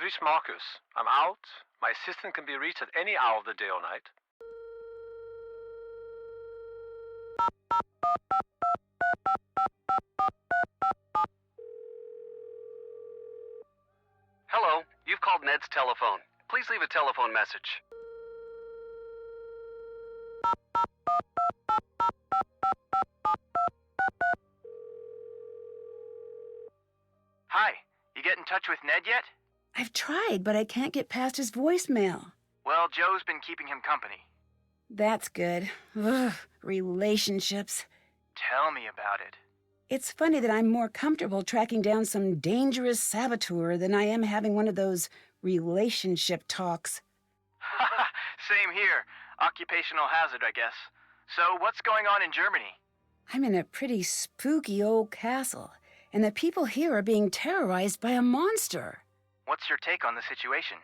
reached Marcus. I'm out. My assistant can be reached at any hour of the day or night. Hello, you've called Ned's telephone. Please leave a telephone message. Hi, you get in touch with Ned yet? I've tried, but I can't get past his voicemail. Well, Joe's been keeping him company. That's good. Ugh, relationships. Tell me about it. It's funny that I'm more comfortable tracking down some dangerous saboteur than I am having one of those relationship talks. Same here. Occupational hazard, I guess. So, what's going on in Germany? I'm in a pretty spooky old castle, and the people here are being terrorized by a monster. What's your take on the situation?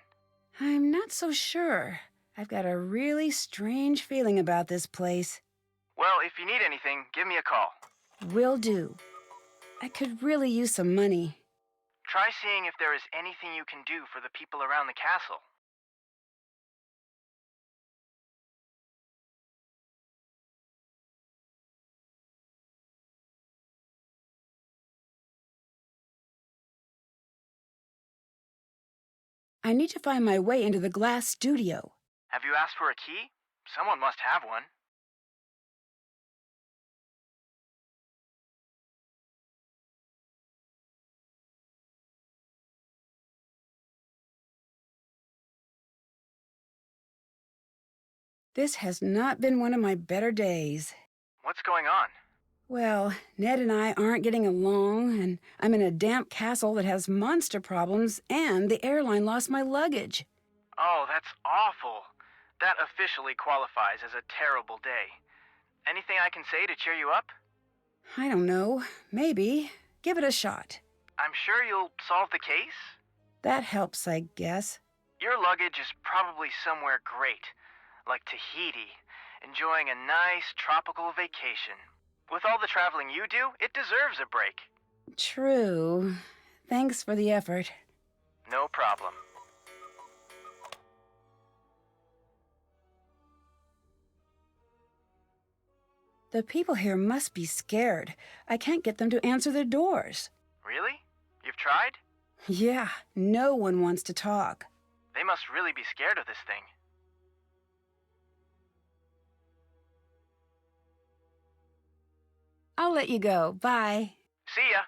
I'm not so sure. I've got a really strange feeling about this place. Well, if you need anything, give me a call. Will do. I could really use some money. Try seeing if there is anything you can do for the people around the castle. I need to find my way into the glass studio. Have you asked for a key? Someone must have one. This has not been one of my better days. What's going on? Well, Ned and I aren't getting along, and I'm in a damp castle that has monster problems, and the airline lost my luggage. Oh, that's awful. That officially qualifies as a terrible day. Anything I can say to cheer you up? I don't know. Maybe. Give it a shot. I'm sure you'll solve the case. That helps, I guess. Your luggage is probably somewhere great, like Tahiti, enjoying a nice tropical vacation. With all the traveling you do, it deserves a break. True. Thanks for the effort. No problem. The people here must be scared. I can't get them to answer their doors. Really? You've tried? Yeah, no one wants to talk. They must really be scared of this thing. I'll let you go. Bye. See ya.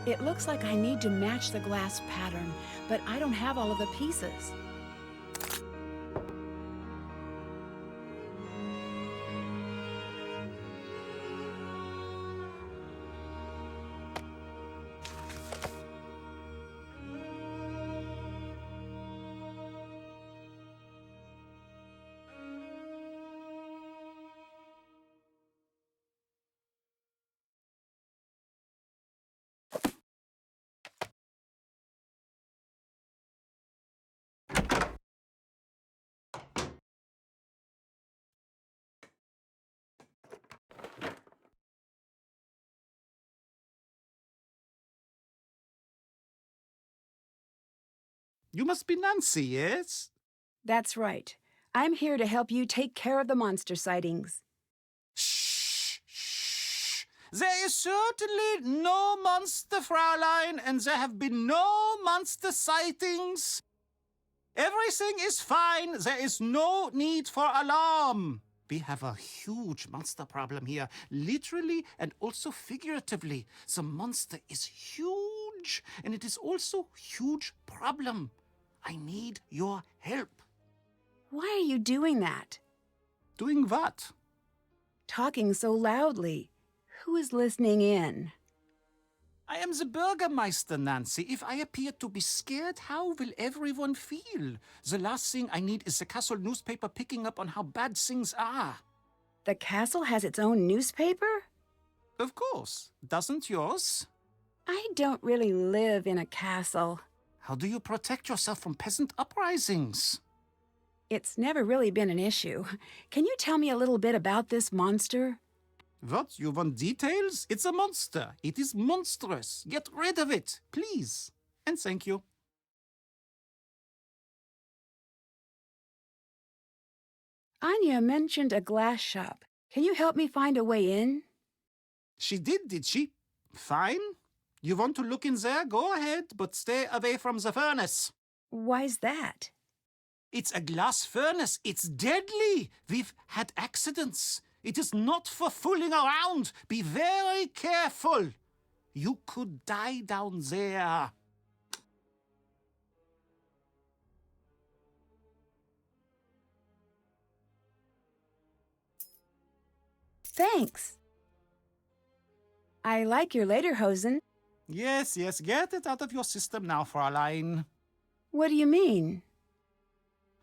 It looks like I need to match the glass pattern, but I don't have all of the pieces. You must be Nancy, yes? That's right. I'm here to help you take care of the monster sightings. Shh, shh. There is certainly no monster, Fraulein, and there have been no monster sightings. Everything is fine. There is no need for alarm. We have a huge monster problem here, literally and also figuratively. The monster is huge, and it is also a huge problem. I need your help. Why are you doing that? Doing what? Talking so loudly. Who is listening in? I am the Bürgermeister, Nancy. If I appear to be scared, how will everyone feel? The last thing I need is the castle newspaper picking up on how bad things are. The castle has its own newspaper? Of course. Doesn't yours? I don't really live in a castle. How do you protect yourself from peasant uprisings? It's never really been an issue. Can you tell me a little bit about this monster? What? You want details? It's a monster. It is monstrous. Get rid of it, please. And thank you. Anya mentioned a glass shop. Can you help me find a way in? She did she? Fine. You want to look in there? Go ahead, but stay away from the furnace. Why's that? It's a glass furnace. It's deadly. We've had accidents. It is not for fooling around. Be very careful. You could die down there. Thanks. I like your lederhosen. Yes, get it out of your system now, Fräulein. What do you mean?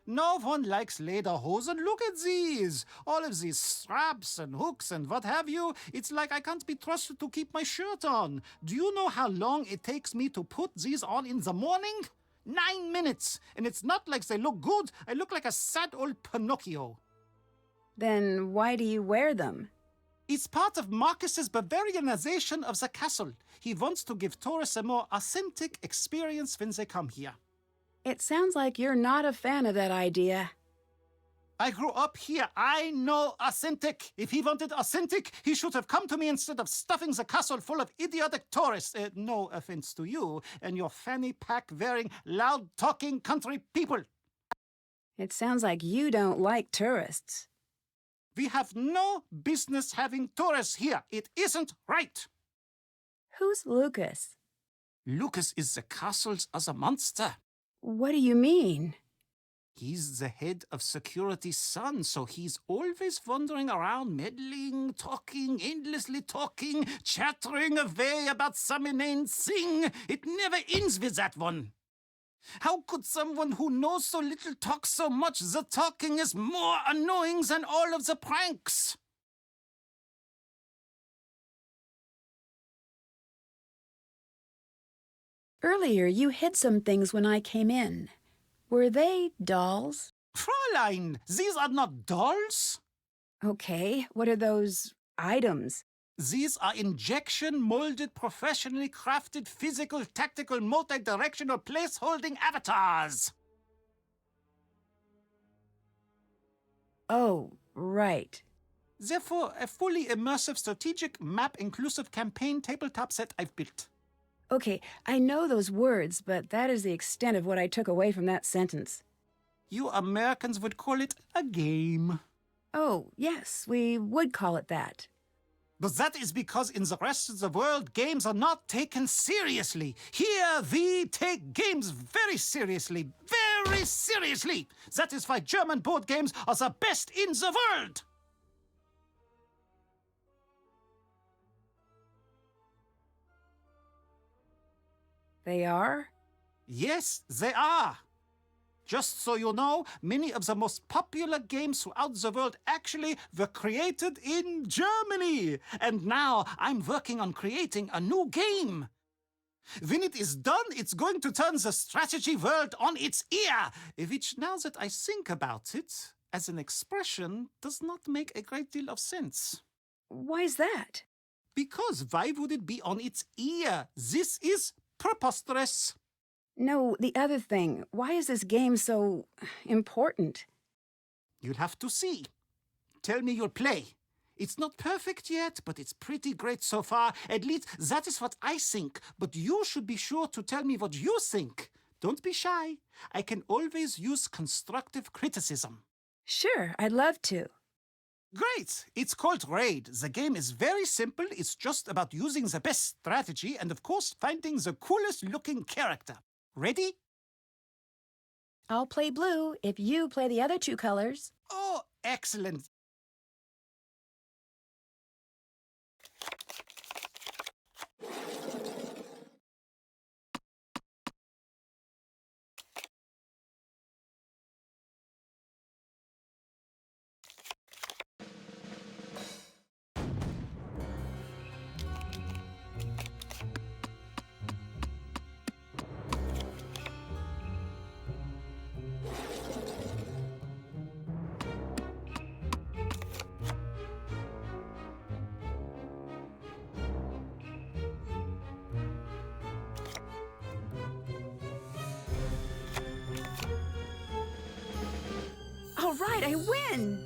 No one likes lederhosen. Look at these. All of these straps and hooks and what have you. It's like I can't be trusted to keep my shirt on. Do you know how long it takes me to put these on in the morning? 9 minutes. And it's not like they look good. I look like a sad old Pinocchio. Then why do you wear them? It's part of Marcus's Bavarianization of the castle. He wants to give tourists a more authentic experience when they come here. It sounds like you're not a fan of that idea. I grew up here. I know authentic. If he wanted authentic, he should have come to me instead of stuffing the castle full of idiotic tourists. No offense to you and your fanny pack wearing, loud talking country people. It sounds like you don't like tourists. We have no business having tourists here. It isn't right. Who's Lucas? Lucas is the castle's other monster. What do you mean? He's the head of security's son, so he's always wandering around, meddling, talking, endlessly talking, chattering away about some inane thing. It never ends with that one. How could someone who knows so little talk so much? The talking is more annoying than all of the pranks. Earlier, you hid some things when I came in. Were they dolls? Fräulein, these are not dolls. Okay, what are those items? These are injection-molded, professionally crafted, physical, tactical, multi-directional place-holding avatars. Oh, right. Therefore, a fully immersive, strategic, map-inclusive campaign tabletop set I've built. Okay, I know those words, but that is the extent of what I took away from that sentence. You Americans would call it a game. Oh, yes, we would call it that. But that is because in the rest of the world, games are not taken seriously. Here, we take games very seriously. Very seriously. That is why German board games are the best in the world. They are? Yes, they are. Just so you know, many of the most popular games throughout the world actually were created in Germany. And now I'm working on creating a new game. When it is done, it's going to turn the strategy world on its ear, which, now that I think about it, as an expression, does not make a great deal of sense. Why's that? Because why would it be on its ear? This is preposterous. No, the other thing. Why is this game so important? You'll have to see. Tell me your play. It's not perfect yet, but it's pretty great so far. At least that is what I think. But you should be sure to tell me what you think. Don't be shy. I can always use constructive criticism. Sure, I'd love to. Great! It's called Raid. The game is very simple. It's just about using the best strategy and, of course, finding the coolest looking character. Ready? I'll play blue if you play the other two colors. Oh, excellent. All right, I win!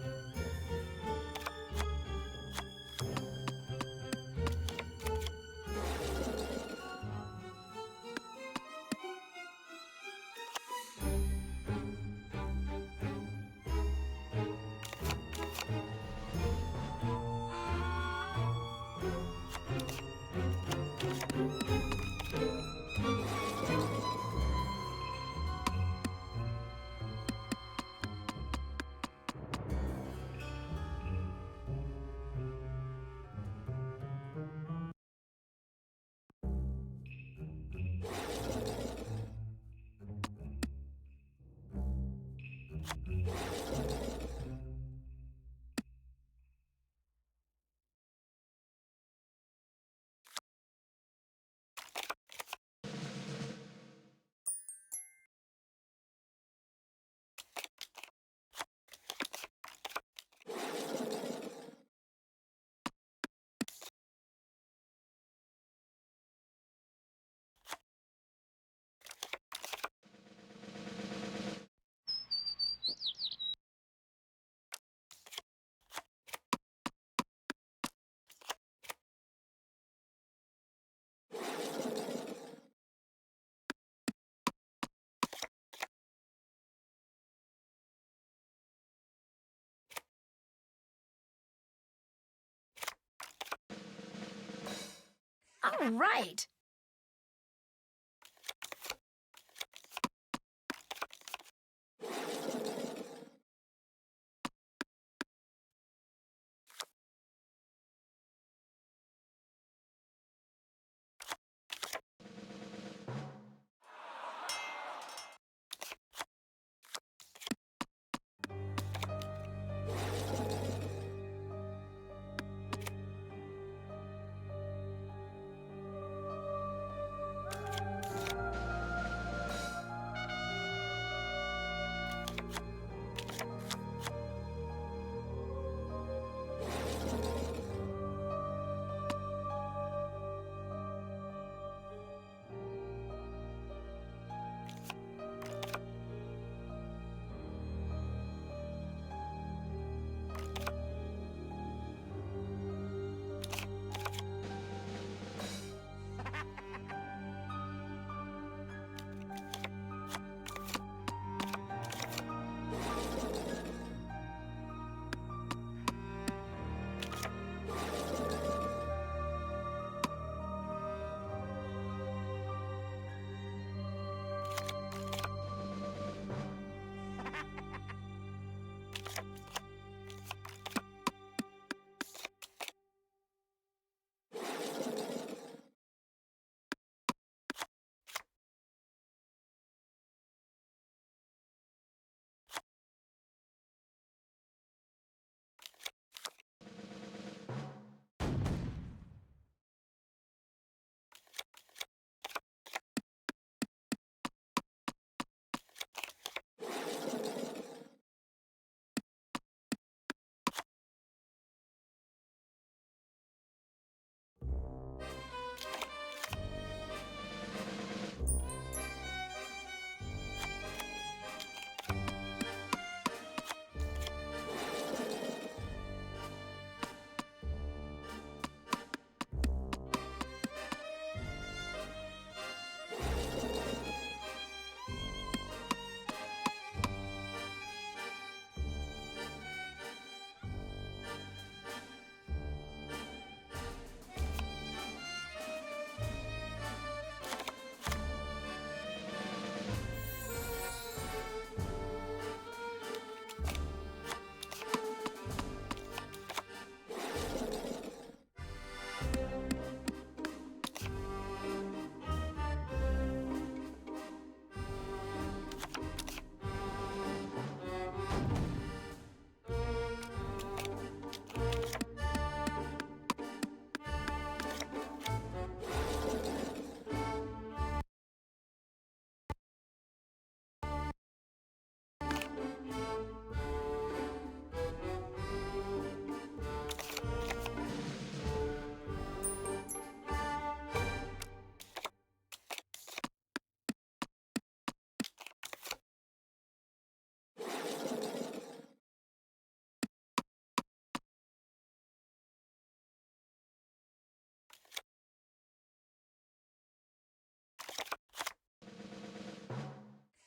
All right!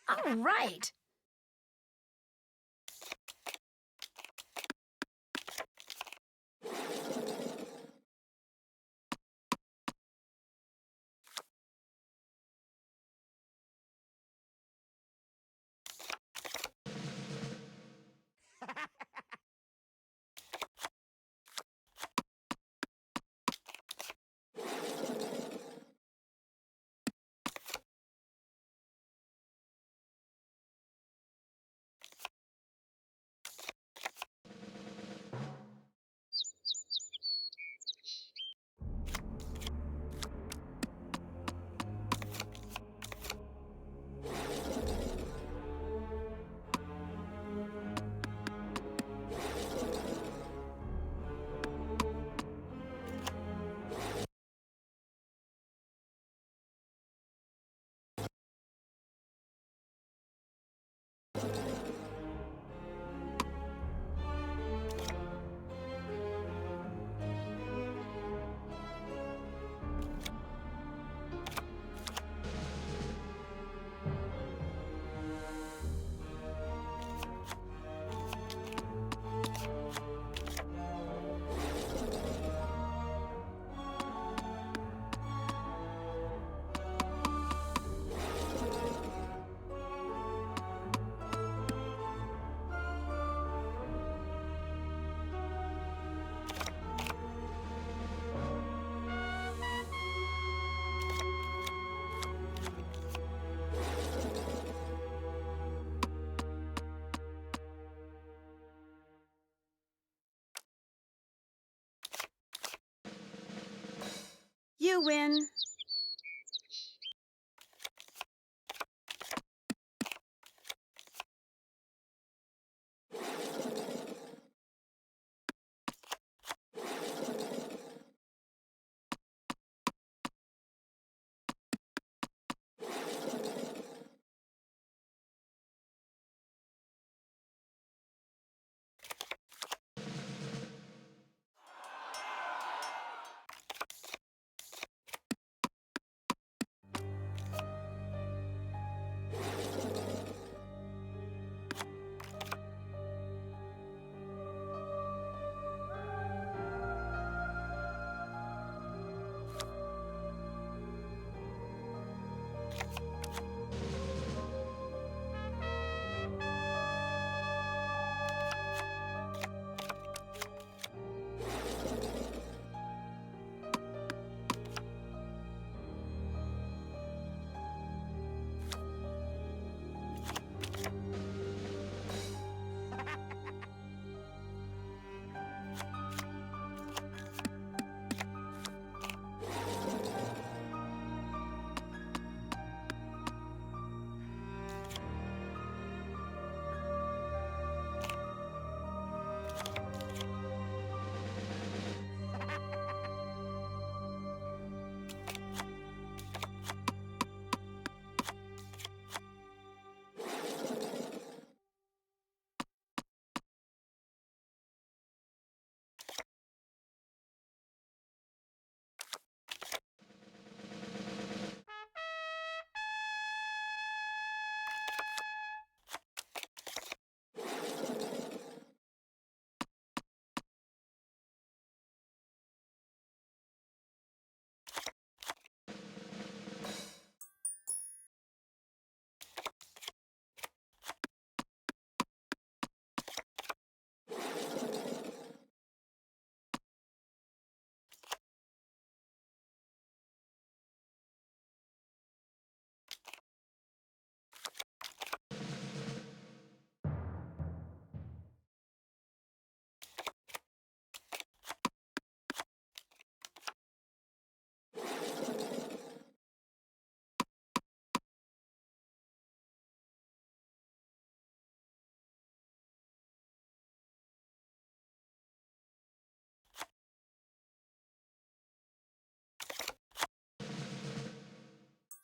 All right. You win.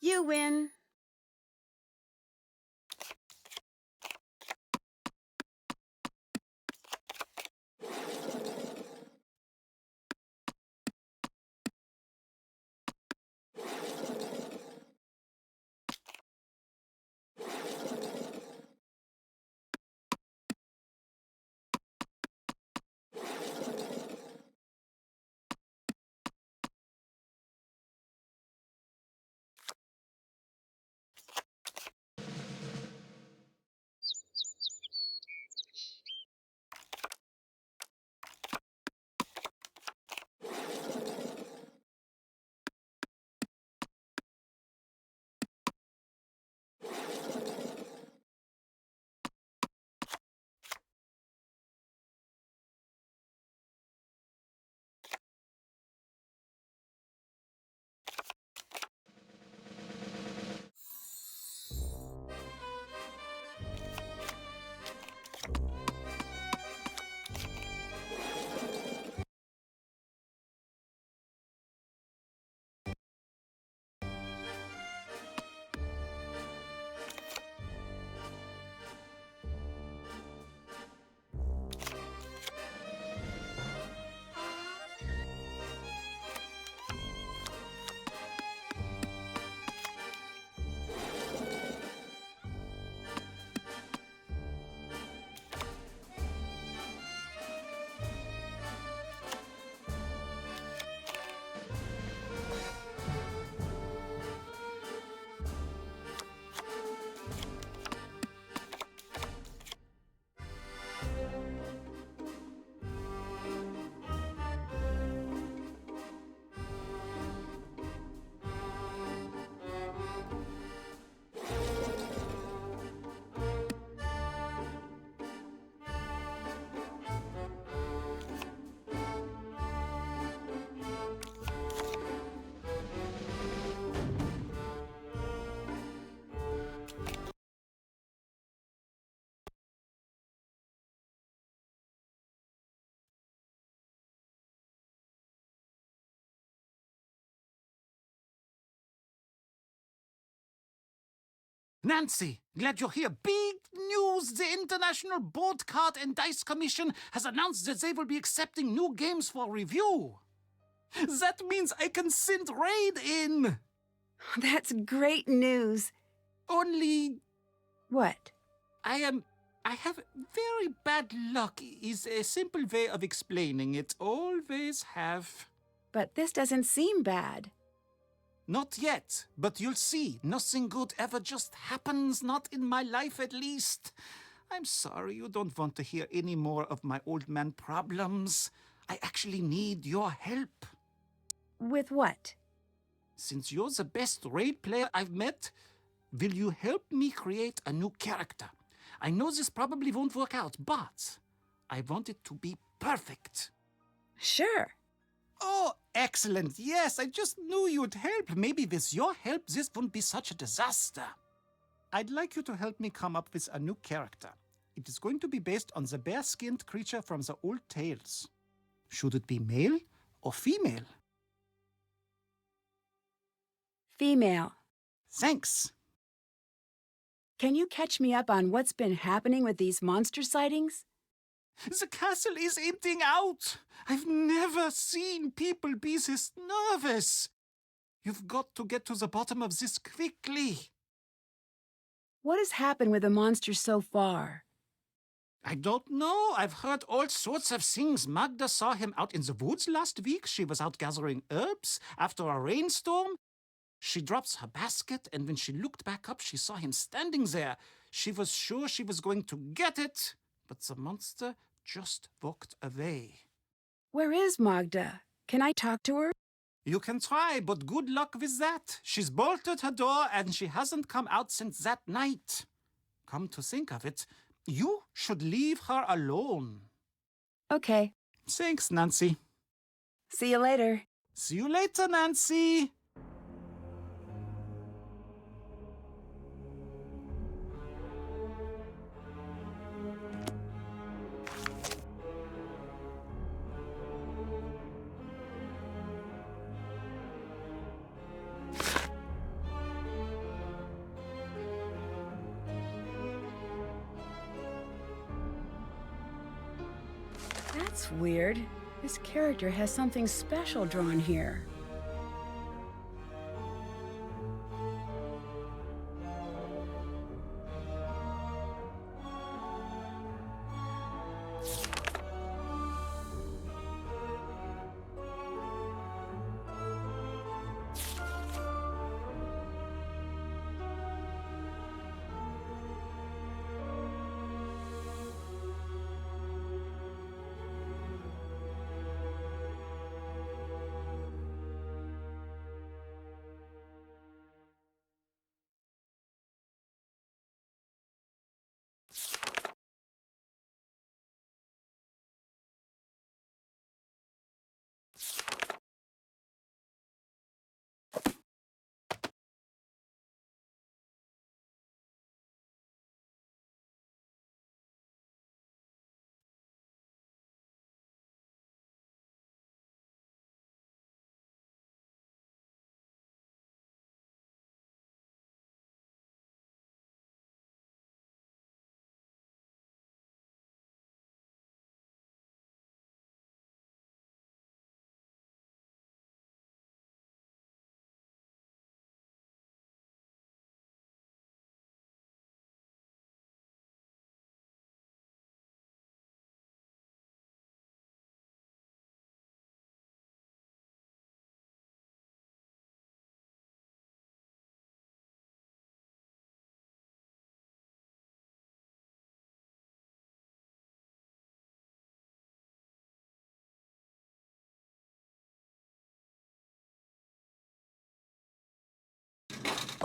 You win. Nancy, glad you're here. Big news! The International Board Card and Dice Commission has announced that they will be accepting new games for review. That means I can send Raid in. That's great news. Only What? I have very bad luck is a simple way of explaining it. Always have. But this doesn't seem bad. Not yet, but you'll see. Nothing good ever just happens, not in my life at least. I'm sorry you don't want to hear any more of my old man problems. I actually need your help. With what? Since you're the best raid player I've met, will you help me create a new character? I know this probably won't work out, but I want it to be perfect. Sure. Oh, excellent. Yes, I just knew you'd help. Maybe with your help, this wouldn't be such a disaster. I'd like you to help me come up with a new character. It is going to be based on the bear-skinned creature from the old tales. Should it be male or female? Female. Thanks. Can you catch me up on what's been happening with these monster sightings? The castle is emptying out. I've never seen people be this nervous. You've got to get to the bottom of this quickly. What has happened with the monsters so far? I don't know. I've heard all sorts of things. Magda saw him out in the woods last week. She was out gathering herbs after a rainstorm. She drops her basket, and when she looked back up, she saw him standing there. She was sure she was going to get it, but the monster just walked away. Where is Magda? Can I talk to her? You can try, but good luck with that. She's bolted her door, and she hasn't come out since that night. Come to think of it, you should leave her alone. Okay. Thanks, Nancy. See you later. See you later, Nancy. That's weird. This character has something special drawn here.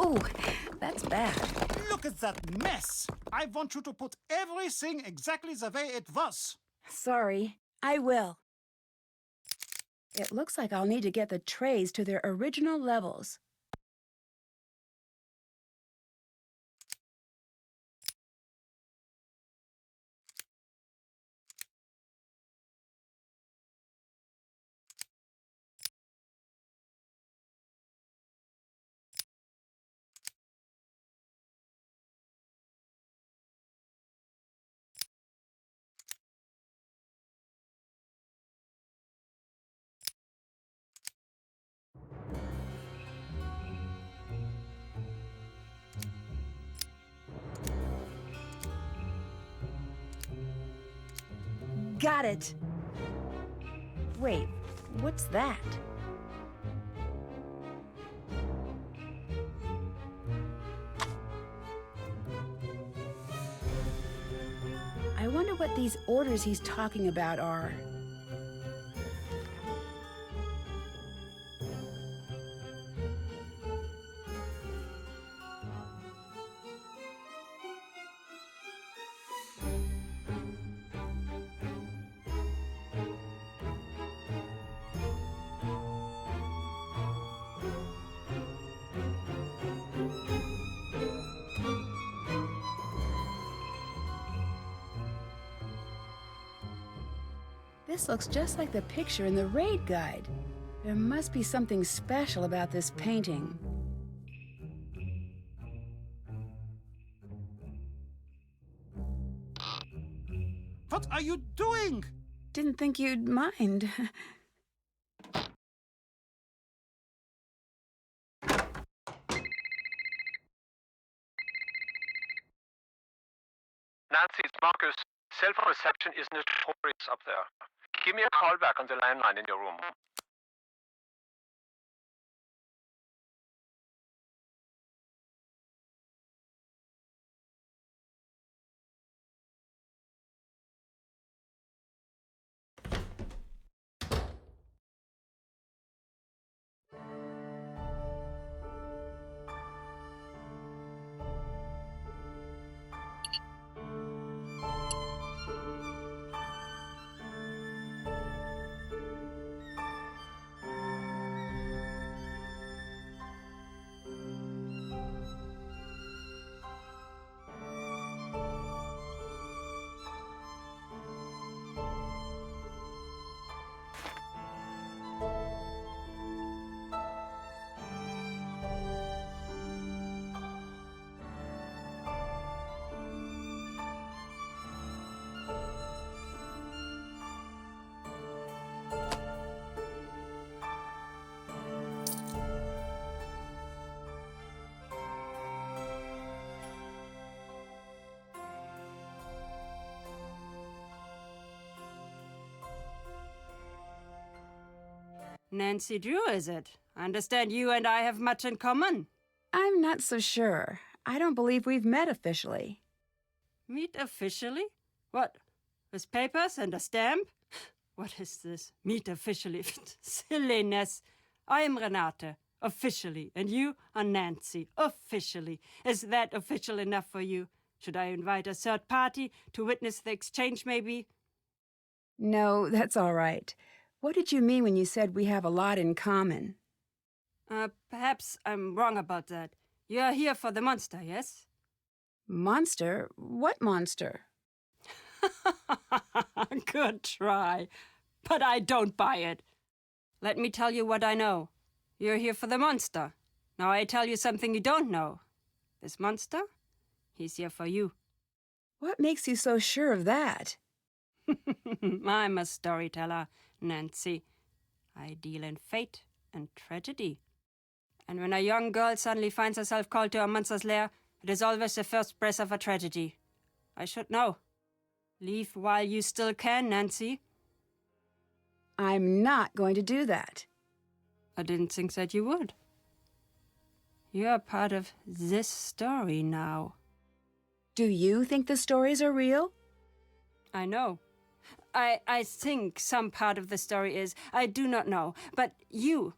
Oh, that's bad. Look at that mess. I want you to put everything exactly the way it was. Sorry. I will. It looks like I'll need to get the trays to their original levels. got it. Wait, what's that? I wonder what these orders he's talking about are. This looks just like the picture in the raid guide. There must be something special about this painting. What are you doing? Didn't think you'd mind. Nancy, it's Marcus. Cell phone reception is notorious up there. Give me a call back on the landline in your room. Nancy Drew, is it? I understand you and I have much in common. I'm not so sure. I don't believe we've met officially. Meet officially? What? With papers and a stamp? What is this? Meet officially? Silliness. I am Renate, officially, and you are Nancy, officially. Is that official enough for you? Should I invite a third party to witness the exchange, maybe? No, that's all right. What did you mean when you said we have a lot in common? Perhaps I'm wrong about that. You are here for the monster, yes? Monster? What monster? Good try. But I don't buy it. Let me tell you what I know. You're here for the monster. Now I tell you something you don't know. This monster, he's here for you. What makes you so sure of that? I'm a storyteller, Nancy. I deal in fate and tragedy. And when a young girl suddenly finds herself called to a monster's lair, it is always the first breath of a tragedy. I should know. Leave while you still can, Nancy. I'm not going to do that. I didn't think that you would. You're part of this story now. Do you think the stories are real? I know. I think some part of the story is. I do not know. But you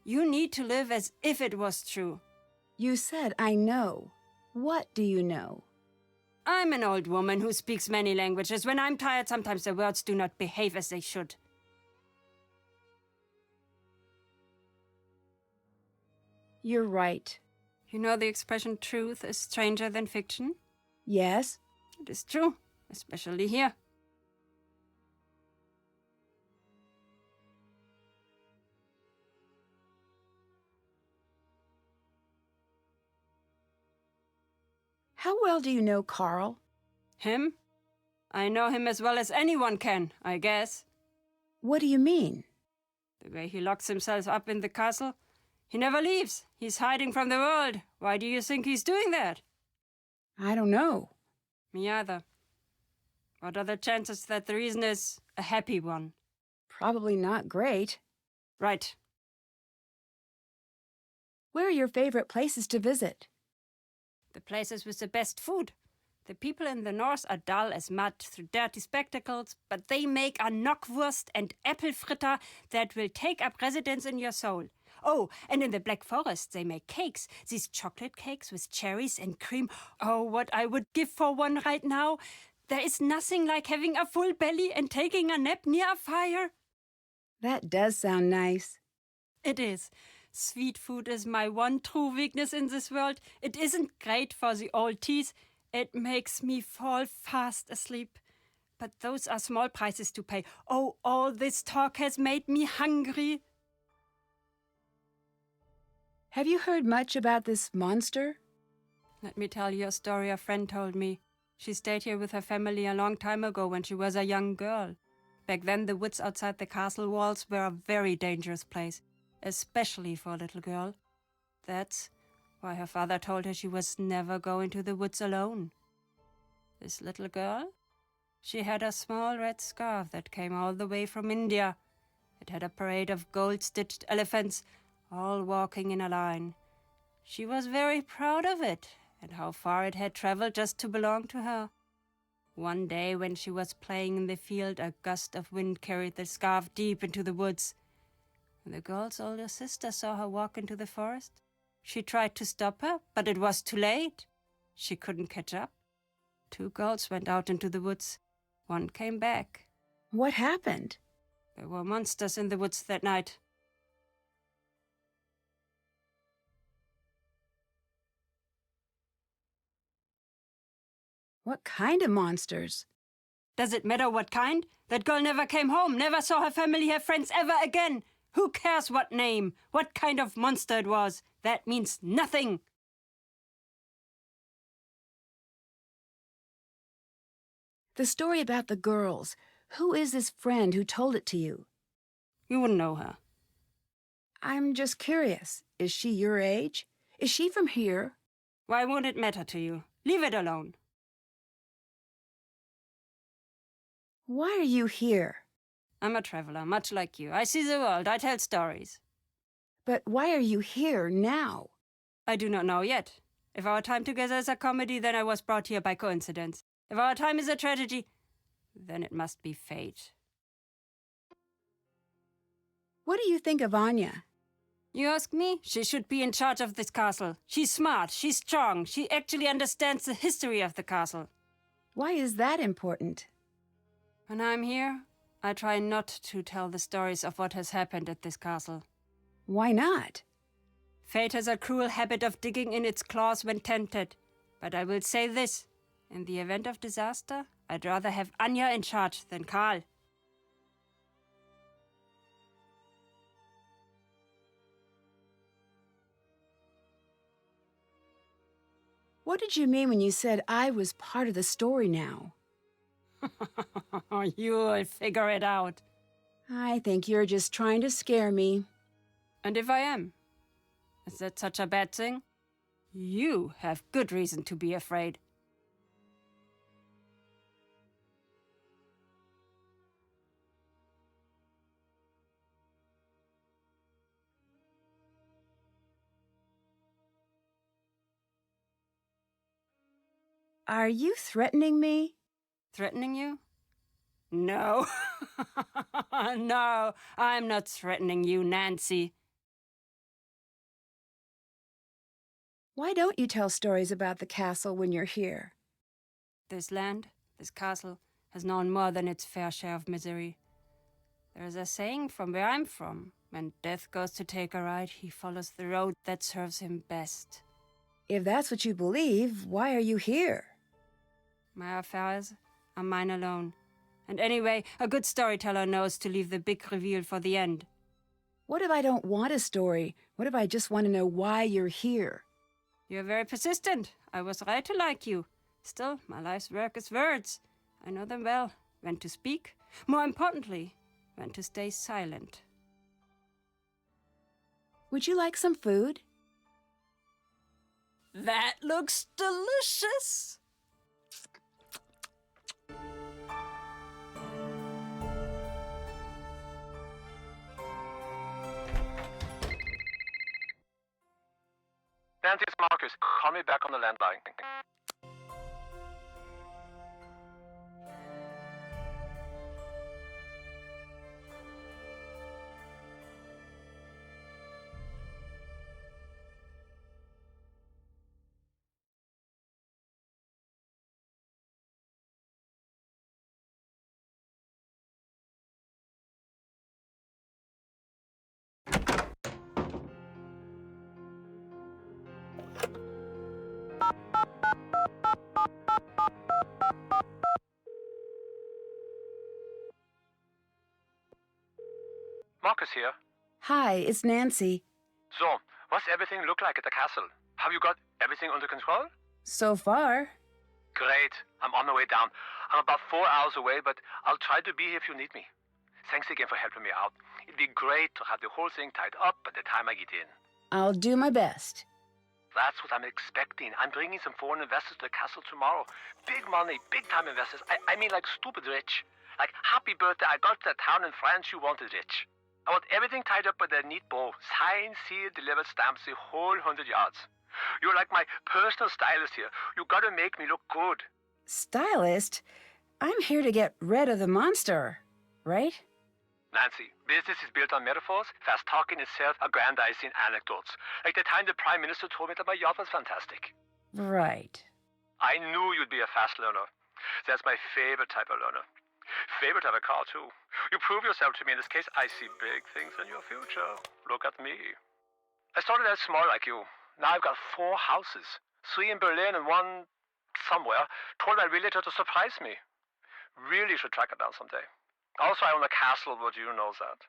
need to live as if it was true. You said I know. What do you know? I'm an old woman who speaks many languages. When I'm tired, sometimes the words do not behave as they should. You're right. You know the expression truth is stranger than fiction? Yes? It is true, especially here. How well do you know Carl? Him? I know him as well as anyone can, I guess. What do you mean? The way he locks himself up in the castle. He never leaves. He's hiding from the world. Why do you think he's doing that? I don't know. Me either. What are the chances that the reason is A happy one. Probably not great. Right. Where are your favorite places to visit? The places with the best food. The people in the north are dull as mud through dirty spectacles, but they make a knockwurst and apple fritter that will take up residence in your soul. Oh, and in the Black Forest they make cakes, these chocolate cakes with cherries and cream. Oh, what I would give for one right now. There is nothing like having a full belly and taking a nap near a fire. That does sound nice. It is. Sweet food is my one true weakness in this world. It isn't great for the old teeth. It makes me fall fast asleep. But those are small prices to pay. Oh, all this talk has made me hungry. Have you heard much about this monster? Let me tell you a story a friend told me. She stayed here with her family a long time ago when she was a young girl. Back then, the woods outside the castle walls were a very dangerous place, especially for a little girl. That's why her father told her she was never going to the woods alone. This little girl? She had a small red scarf that came all the way from India. It had a parade of gold-stitched elephants, all walking in a line. She was very proud of it, and how far it had traveled just to belong to her. One day when she was playing in the field, a gust of wind carried the scarf deep into the woods. When the girl's older sister saw her walk into the forest, she tried to stop her, but it was too late. She couldn't catch up. 2 girls went out into the woods. One came back. What happened? There were monsters in the woods that night. What kind of monsters? Does it matter what kind? That girl never came home, never saw her family, her friends ever again. Who cares what name, what kind of monster it was? That means nothing. The story about the girls. Who is this friend who told it to you? You wouldn't know her. I'm just curious. Is she your age? Is she from here? Why won't it matter to you? Leave it alone. Why are you here? I'm a traveler, much like you. I see the world, I tell stories. But why are you here now? I do not know yet. If our time together is a comedy, then I was brought here by coincidence. If our time is a tragedy, then it must be fate. What do you think of Anya? You ask me? She should be in charge of this castle. She's smart, she's strong, she actually understands the history of the castle. Why is that important? When I'm here, I try not to tell the stories of what has happened at this castle. Why not? Fate has a cruel habit of digging in its claws when tempted. But I will say this. In the event of disaster, I'd rather have Anya in charge than Karl. What did you mean when you said I was part of the story now? You'll figure it out. I think you're just trying to scare me. And if I am? Is that such a bad thing? You have good reason to be afraid. Are you threatening me? Threatening you? No. No, I'm not threatening you, Nancy. Why don't you tell stories about the castle when you're here? This land, this castle, has known more than its fair share of misery. There is a saying from where I'm from. When death goes to take a ride, he follows the road that serves him best. If that's what you believe, why are you here? My affairs are mine alone. And anyway, a good storyteller knows to leave the big reveal for the end. What if I don't want a story? What if I just want to know why you're here? You're very persistent. I was right to like you. Still, my life's work is words. I know them well. When to speak. More importantly, when to stay silent. Would you like some food? That looks delicious. Nancy, it's Marcus. Call me back on the landline. Marcus here. Hi, it's Nancy. So, what's everything look like at the castle? Have you got everything under control? So far. Great. I'm on the way down. I'm about 4 hours away, but I'll try to be here if you need me. Thanks again for helping me out. It'd be great to have the whole thing tied up by the time I get in. I'll do my best. That's what I'm expecting. I'm bringing some foreign investors to the castle tomorrow. Big money, big-time investors. I mean like stupid rich. Like, happy birthday, I got to that town in France you wanted rich. I want everything tied up with a neat bow. Signed, sealed, delivered stamps, the whole 100 yards. You're like my personal stylist here. You gotta make me look good. Stylist? I'm here to get rid of the monster, right? Nancy, business is built on metaphors, fast talking and self-aggrandizing anecdotes. Like the time the Prime Minister told me that my yacht was fantastic. Right. I knew you'd be a fast learner. That's my favorite type of learner. Favorite type of car, too. You prove yourself to me in this case. I see big things in your future. Look at me. I started out small like you. Now I've got 4 houses. 3 in Berlin and 1 somewhere. Told my realtor to surprise me. Really should track it down someday. Also, I own a castle, but you know that.